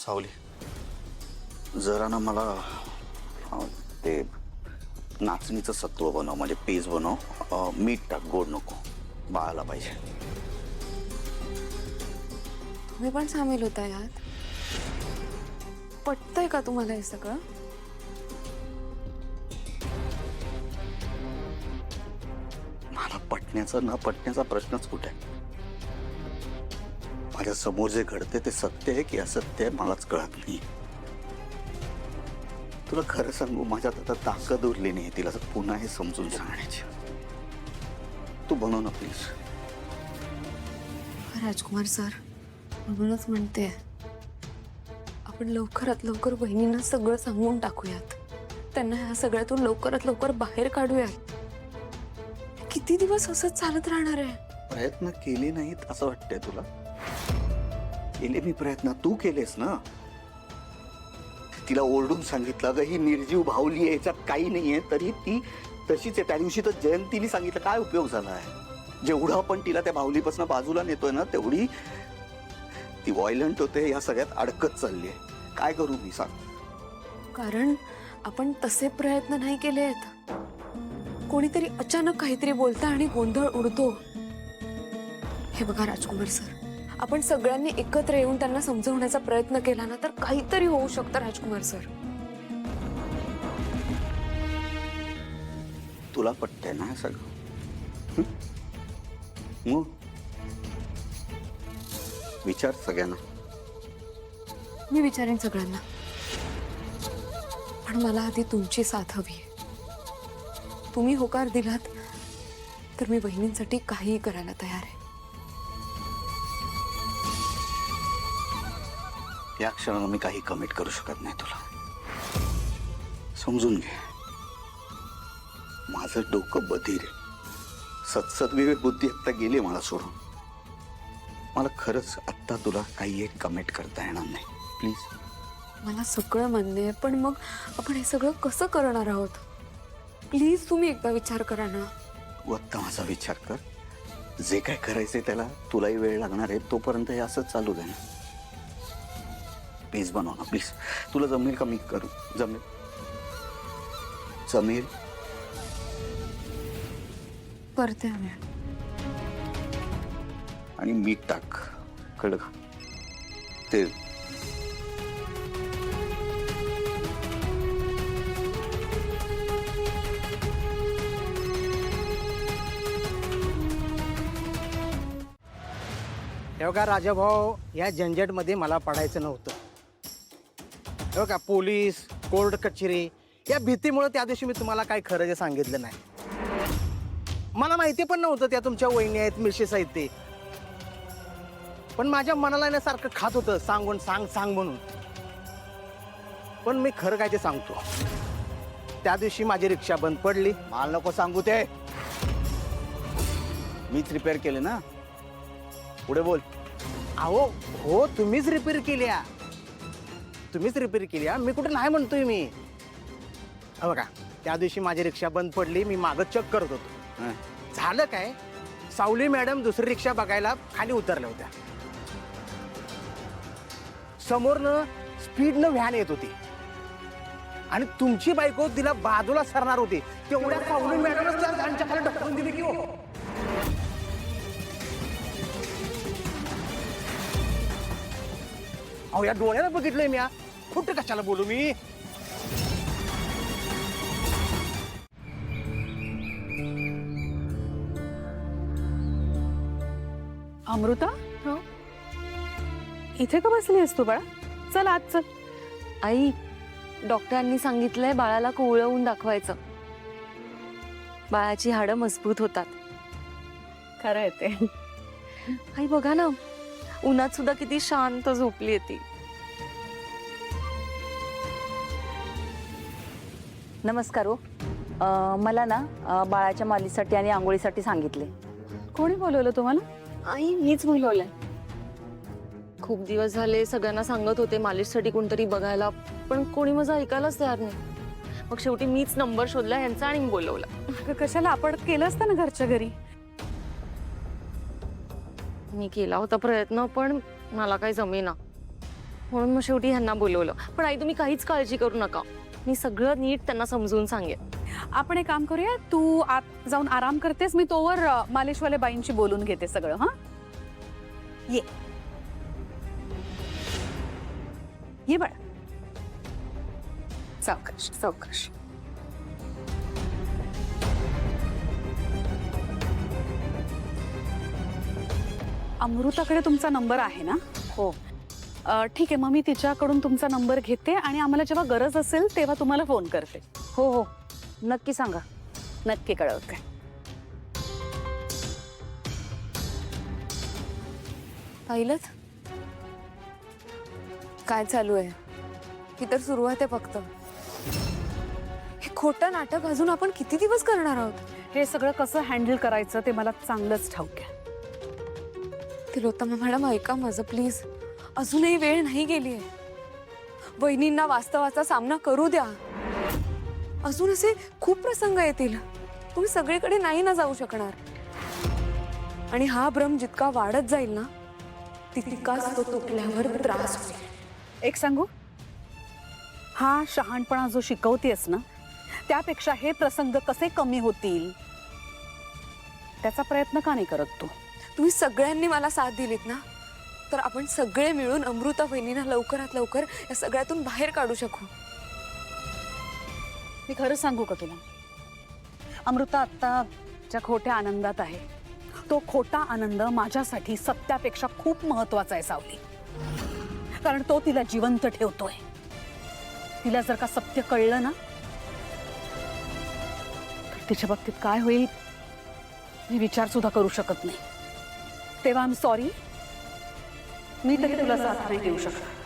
सावली जरा ना मला ते नाचणीचं सत्व बनव, म्हणजे पेज बनव, मीठ टाक, गोड नको, बाळाला पाहिजे. तुम्ही पण सामील होता यात? पटतंय का तुम्हाला हे सगळं? मला पटण्याचा न पटण्याचा प्रश्नच कुठे आहे. माझ्या समोर जे घडते ते सत्य आहे की असत्य आहे मलाच कळत नाही. तुला खरं सांगू, माझ्यात आता ताकद उरली नाही तिला पुन्हा हे समजून सांगण्याची. तू बनव ना प्लीज. राजकुमार सर, म्हणूनच म्हणते आपण लवकरात लवकर बहिणींना सगळं सांगून टाकूयात. त्यांना ह्या सगळ्यातून लवकरात लवकर बाहेर काढूयात. किती दिवस असंच चालत राहणार आहे? प्रयत्न केले नाहीत असं वाटतंय तुला? केले मी प्रयत्न, तू केलेस ना. तिला ओरडून सांगितलं ग ही निर्जीव भावली आहे, याच्यात काही नाहीये, तरी ती तशीच आहे. त्या दिवशी तर जयंतीने सांगितलं, काय उपयोग झाला आहे? जेवढं आपण तिला त्या भावलीपासून बाजूला नेतोय ना तेवढी ती व्हायलंट होते, या सगळ्यात अडकत चालली आहे. काय करू मी सांग? कारण आपण तसे प्रयत्न नाही केलेत. कोणीतरी अचानक काहीतरी बोलतं आणि गोंधळ उडतो. हे बघा राजकुमार सर, आपण सगळ्यांनी एकत्र येऊन त्यांना समजवण्याचा प्रयत्न केला ना तर काहीतरी होऊ शकतं. राजकुमार सर, तुला पटतंय ना हे सगळं? मग विचार सगळ्यांना. मी विचारेन सगळ्यांना, पण मला आधी तुमची साथ हवी आहे. तुम्ही होकार दिलात तर मी बहिणींसाठी काहीही करायला तयार आहे. या क्षणाला मी काही कमिट करू शकत नाही तुला. समजून घे, माझं डोकं बधीर आहे. सत्सद्विवेक बुद्धी आता गेली मला सोडून. मला खरंच आत्ता तुला काही एक कमिट करता येणार नाही. प्लीज. मला सगळं मान्य आहे, पण मग आपण हे सगळं कसं करणार आहोत? प्लीज तुम्ही एकदा विचार करा ना. तू आत्ता माझा विचार कर. जे काय करायचंय त्याला तुलाही वेळ लागणार आहे, तोपर्यंत हे असंच चालू दे ना. पेज बनव ना प्लीज. तुला जमेल का मी करू? जमेल? जमेल? करते आम्ही. आणि मीठ टाक, कळलं का? तेल. तेव्हा राजाभाऊ, या झंझटमध्ये मला पडायचं नव्हतं. तेव्हा का पोलीस, कोर्ट कचेरी या भीतीमुळे त्या दिवशी मी तुम्हाला काही खरं जे सांगितलं नाही. मला माहिती पण नव्हतं त्या तुमच्या वहिनी आहेत, मिसेस आहेत ते. पण माझ्या मनाला येण्यासारखं खात होतं, सांगून सांग सांग म्हणून. पण मी खरं काय ते सांगतो. त्या दिवशी माझी रिक्षा बंद पडली. मला नको सांगू ते. मीच रिपेअर केले ना. पुढे बोल. अहो हो, तुम्हीच रिपेअर केल्या. तुम्हीच रिपेअर केल्या, मी कुठे नाही म्हणतोय मी. बघा, त्या दिवशी माझी रिक्षा बंद पडली. मी मागं चेक करत होतो. झालं काय, सावली मॅडम दुसरी रिक्षा बघायला खाली उतरल्या होत्या. समोरनं स्पीडनं व्हॅन येत होती आणि तुमची बायको तिला बाजूला सरणार होती. तेवढ्या सावली मॅडमच त्या व्हॅनच्या खाली ढकलून दिली की हो. अहो या डोळ्याला बघितलंय मी. खोटं कशाला बोलू मी? अमृता, इथे का बसली आहेस तू बाळा? चल आज चल. आई, डॉक्टरांनी सांगितलंय बाळाला कोवळवून दाखवायचं. बाळाची हाडं मजबूत होतात. खरं आहे ते. आई बघा ना, उन्हात सुद्धा किती शांत झोपली ती. नमस्कार हो. मला ना बाळाच्या मालीसाठी आणि आंघोळीसाठी सांगितले. कोणी बोलवलं तुम्हाला? आई, मीच बोलवलंय. खूप दिवस झाले सगळ्यांना सांगत होते मालिशसाठी कोणतरी बघायला, पण कोणी माझं ऐकायलाच तयार नाही. मग शेवटी मीच नंबर शोधला यांचा आणि बोलवला. कशाला, आपण केलं असतं ना घरच्या घरी. मी केला होता प्रयत्न, पण मला काही जमेना. म्हणून मग शेवटी ह्यांना बोलवलं. पण आई तुम्ही काहीच काळजी करू नका, मी सगळं नीट त्यांना समजून सांगेन. आपण एक काम करूया, तू आत जाऊन आराम करतेस, मी तोवर मालिशवाले बाईंशी बोलून घेते सगळं. हा ये ये बाळा, सावकाश सावकाश. अमृताकडे तुमचा नंबर आहे ना? हो. ठीक आहे, मग मी तिच्याकडून तुमचा नंबर घेते आणि आम्हाला जेव्हा गरज असेल तेव्हा तुम्हाला फोन करते. हो हो, नक्की सांगा. नक्की कळवते. पाहिलं काय चालू आहे? ही तर सुरुवात आहे फक्त. हे खोटं नाटक अजून आपण किती दिवस करणार आहोत? हे सगळं कसं हँडल करायचं ते मला चांगलंच ठाऊक आहे. तिलोत्तमा मॅडम ऐका माझं प्लीज. अजूनही वेळ नाही गेली आहे. वहिनींना वास्तवाचा सामना करू द्या. अजून असे खूप प्रसंग येतील. तुम्ही सगळीकडे नाही ना जाऊ शकणार. आणि हा भ्रम जितका वाढत जाईल ना तितकाच तो तुटल्यावर त्रास होईल. एक सांगू, हा शहाणपणा जो शिकवतेस ना, त्यापेक्षा हे प्रसंग कसे कमी होतील त्याचा प्रयत्न का नाही करत तू? तुम्ही सगळ्यांनी मला साथ दिलीत ना, तर आपण सगळे मिळून अमृता वहिनींना लवकरात लवकर या सगळ्यातून बाहेर काढू शकू. मी खरं सांगू का तुला, अमृता आत्ता ज्या खोट्या आनंदात आहे, तो खोटा आनंद माझ्यासाठी सत्यापेक्षा खूप महत्वाचा आहे सावली. कारण तो तिला जिवंत ठेवतोय. तिला जर का सत्य कळलं ना, तर तिच्या बाबतीत काय होईल मी विचार सुद्धा करू शकत नाही. तेव्हा आय एम सॉरी, मी तरी तुला साथ नाही देऊ शकत.